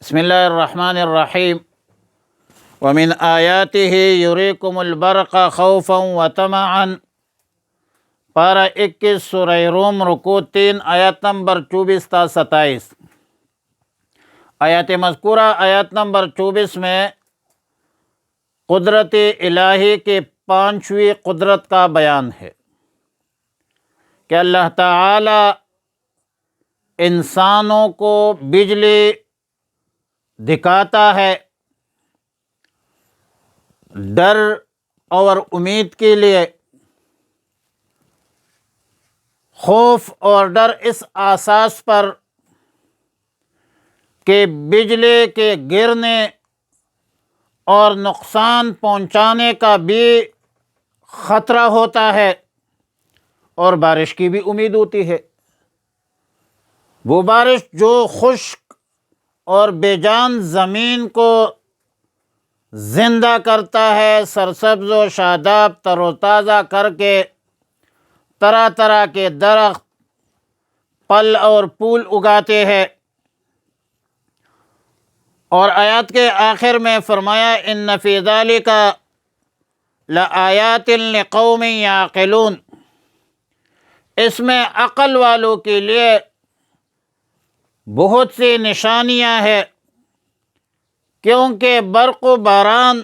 بسم اللہ الرحمن الرحیم ومن آیاتہ یریکم البرق خوفا وطمعا، پارہ 21 سورہ روم رکوع 3 آیت نمبر 24 تا 27۔ آیات مذکورہ آیت نمبر 24 میں قدرت الہی کے پانچویں قدرت کا بیان ہے کہ اللہ تعالی انسانوں کو بجلی دکھاتا ہے ڈر اور امید کے لیے۔ خوف اور ڈر اس اساس پر کہ بجلی کے گرنے اور نقصان پہنچانے کا بھی خطرہ ہوتا ہے، اور بارش کی بھی امید ہوتی ہے۔ وہ بارش جو خشک اور بے جان زمین کو زندہ کرتا ہے، سرسبز و شاداب تر و تازہ کر کے طرح طرح کے درخت پھل اور پھول اگاتے ہیں۔ اور آیات کے آخر میں فرمایا ان فی ذلک لآیات لقوم یعقلون، اس میں عقل والوں کے لیے بہت سی نشانیاں ہیں، کیونکہ برق و باران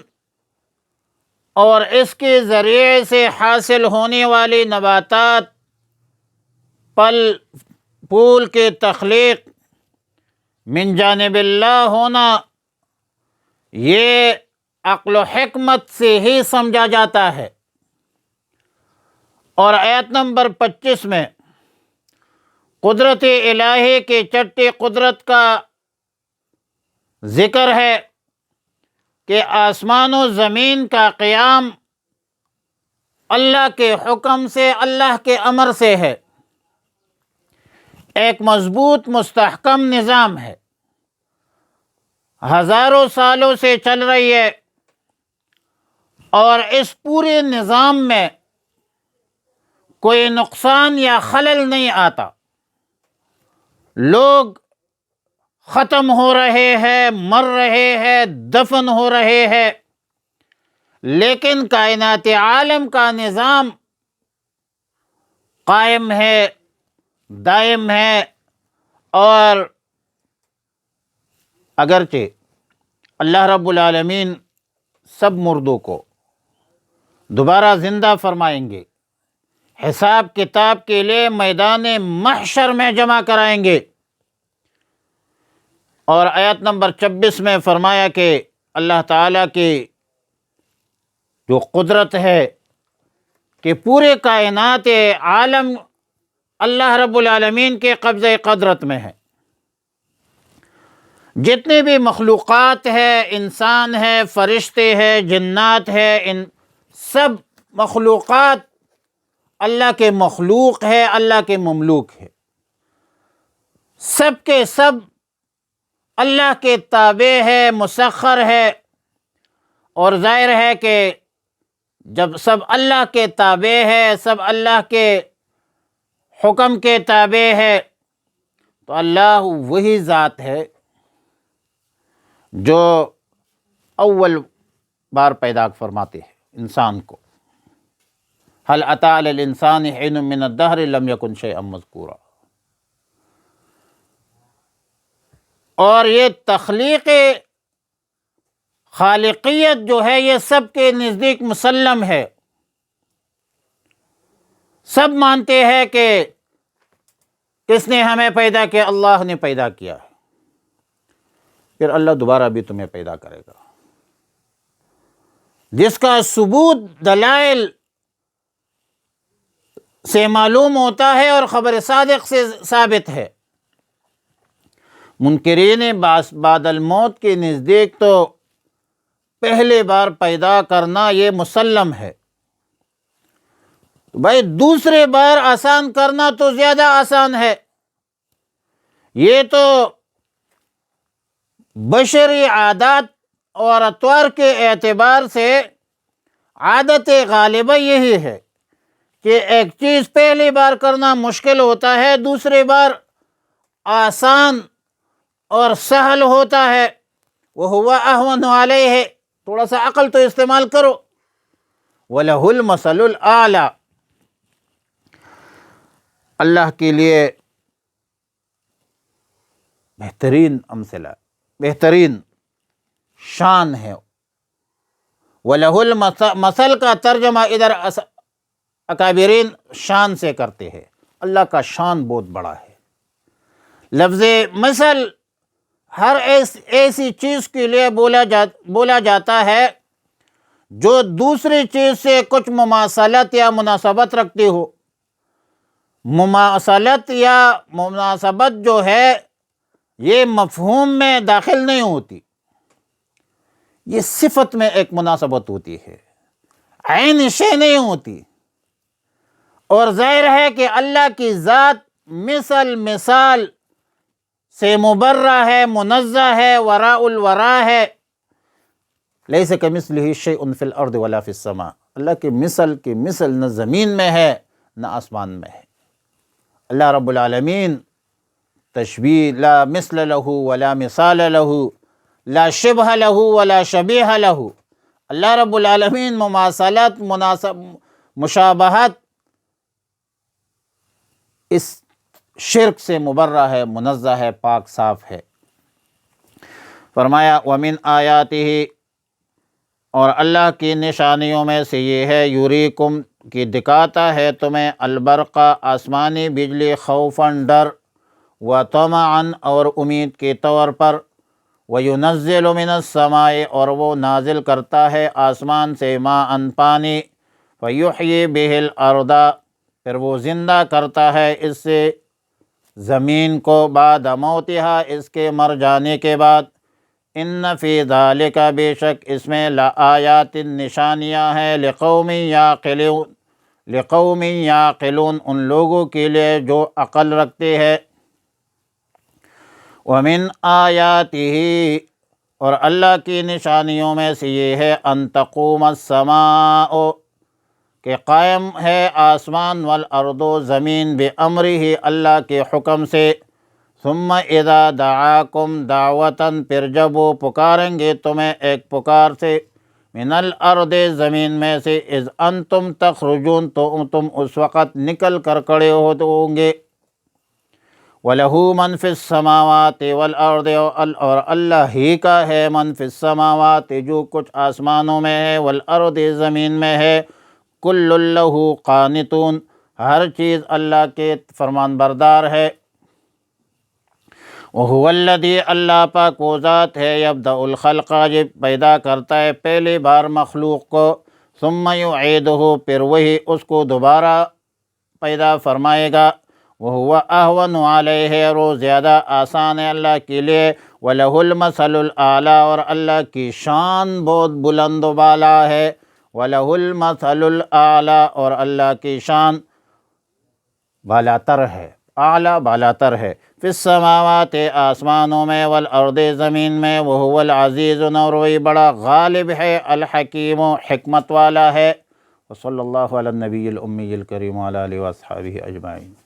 اور اس کے ذریعے سے حاصل ہونے والی نباتات، پھل پھول کی تخلیق من جانب اللہ ہونا، یہ عقل و حکمت سے ہی سمجھا جاتا ہے۔ اور آیت نمبر 25 میں قدرت الہی کی چھٹی قدرت کا ذکر ہے کہ آسمان و زمین کا قیام اللہ کے حکم سے، اللہ کے امر سے ہے، ایک مضبوط مستحکم نظام ہے، ہزاروں سالوں سے چل رہی ہے، اور اس پورے نظام میں کوئی نقصان یا خلل نہیں آتا۔ لوگ ختم ہو رہے ہیں، مر رہے ہیں، دفن ہو رہے ہیں، لیکن کائنات عالم کا نظام قائم ہے، دائم ہے، اور اگرچہ اللہ رب العالمین سب مردوں کو دوبارہ زندہ فرمائیں گے، حساب کتاب کے لیے میدان محشر میں جمع کرائیں گے۔ اور آیت نمبر 26 میں فرمایا کہ اللہ تعالیٰ کی جو قدرت ہے کہ پورے کائنات عالم اللہ رب العالمین کے قبضہ قدرت میں ہے۔ جتنے بھی مخلوقات ہے، انسان ہے، فرشتے ہیں، جنات ہے، ان سب مخلوقات اللہ کے مخلوق ہے، اللہ کے مملوک ہے، سب کے سب اللہ کے تابع ہے، مسخر ہے۔ اور ظاہر ہے کہ جب سب اللہ کے تابع ہے، سب اللہ کے حکم کے تابع ہے، تو اللہ وہی ذات ہے جو اول بار پیدا فرماتے ہیں انسان کو۔ هل اتى على الانسان حين من الدهر لم يكن شيئا مذكورا۔ اور یہ تخلیق خالقیت جو ہے یہ سب کے نزدیک مسلم ہے، سب مانتے ہیں کہ کس نے ہمیں پیدا کیا؟ اللہ نے پیدا کیا ہے، پھر اللہ دوبارہ بھی تمہیں پیدا کرے گا، جس کا ثبوت دلائل سے معلوم ہوتا ہے اور خبر صادق سے ثابت ہے۔ منکرین بعد الموت کے نزدیک تو پہلے بار پیدا کرنا یہ مسلم ہے، تو بھائی دوسرے بار آسان کرنا تو زیادہ آسان ہے۔ یہ تو بشری عادات اور اطوار کے اعتبار سے عادت غالبہ یہی ہے کہ ایک چیز پہلی بار کرنا مشکل ہوتا ہے، دوسری بار آسان اور سہل ہوتا ہے، وَهُوَ أَهْوَنُ عَلَيْهِ، تھوڑا سا عقل تو استعمال کرو، وَلَهُ الْمَثَلُ الْأَعْلَى، اللہ کے لیے بہترین امثلہ، بہترین شان ہے۔ وَلَهُ المثل کا ترجمہ ادھر اکابرین شان سے کرتے ہیں، اللہ کا شان بہت بڑا ہے۔ لفظ مثل ہر ایسی چیز کے لیے بولا جاتا ہے جو دوسری چیز سے کچھ مماثلت یا مناسبت رکھتی ہو۔ مماثلت یا مناسبت جو ہے یہ مفہوم میں داخل نہیں ہوتی، یہ صفت میں ایک مناسبت ہوتی ہے، عین شے نہیں ہوتی۔ اور ظاہر ہے کہ اللہ کی ذات مثال سے مبرہ ہے، منزہ ہے، وراء الورا ہے۔ لیس کمثلہ شیء فی الارض ولا فی السماء، اللہ کی مثل نہ زمین میں ہے نہ آسمان میں ہے۔ اللہ رب العالمین تشبیہ لا مثل لہ ولا مثال لہ، لا شبہ لہ ولا شبیہ لہ۔ اللہ رب العالمین مماثلت، مشابہت، اس شرک سے مبرہ ہے، منزہ ہے، پاک صاف ہے۔ فرمایا وَمِنْ آیاتہ، اور اللہ کی نشانیوں میں سے یہ ہے، یُریکم کہ دکھاتا ہے تمہیں، البرق آسمانی بجلی، خوفاً ڈر، وطمعاً اور امید کے طور پر، وَيُنَزِّلُ مِنَ السَّمَاءِ اور وہ نازل کرتا ہے آسمان سے، ماءً پانی، فَيُحْيِي بِهِ الْأَرْضَ پھر وہ زندہ کرتا ہے اس سے زمین کو، بعد موتہا اس کے مر جانے کے بعد۔ ان فی ذالک بے شک اس میں، لآیات نشانیاں ہیں، لقوم یعقلون ان لوگوں کے لیے جو عقل رکھتے ہیں۔ ومن آیاتہ اور اللہ کی نشانیوں میں سے یہ ہے، ان تقوم السماء کہ قائم ہے آسمان، والارض زمین، بامرہ اللہ کے حکم سے، ثم اذا دعاکم دعوتاً پھر جب وہ پکاریں گے تمہیں ایک پکار سے، من الارض زمین میں سے، اذ انتم تخرجون تو تم اس وقت نکل کر کھڑے ہوتے ہوں گے، وَلَهُ مَنْ فِي السَّمَاوَاتِ وَالْأَرْضِ اور اللہ ہی کا ہے، من فی السماوات جو کچھ آسمانوں میں ہے، والارض زمین میں ہے، کل لہ قانتون ہر چیز اللہ کے فرمان بردار ہے۔ وَهُوَ الَّذِي اللہ پاک وہ ذات ہے، يَبْدَأُ الْخَلْقَ جب پیدا کرتا ہے پہلی بار مخلوق کو، ثُمَّ يُعِيدُهُ پھر وہی اس کو دوبارہ پیدا فرمائے گا، وَهُوَ أَهْوَنُ عَلَيْهِ اور وہ زیادہ آسان ہے اللہ کے لیے، وَلَهُ الْمَثَلُ الْأَعْلَى اور اللہ کی شان بہت بلند و بالا ہے، وَلَهُ الْمَثَلُ الْأَعْلَى اور اللہ کی شان بالاتر ہے، اعلیٰ بالاتر ہے، فی السماوات آسمانوں میں، والارض زمین میں، وہو العزیز اور وہی بڑا غالب ہے، الحکیم حکمت والا ہے۔ وصلی اللہ علی النبی الامی الکریم وعلی آلہ واصحابہ اجمعین۔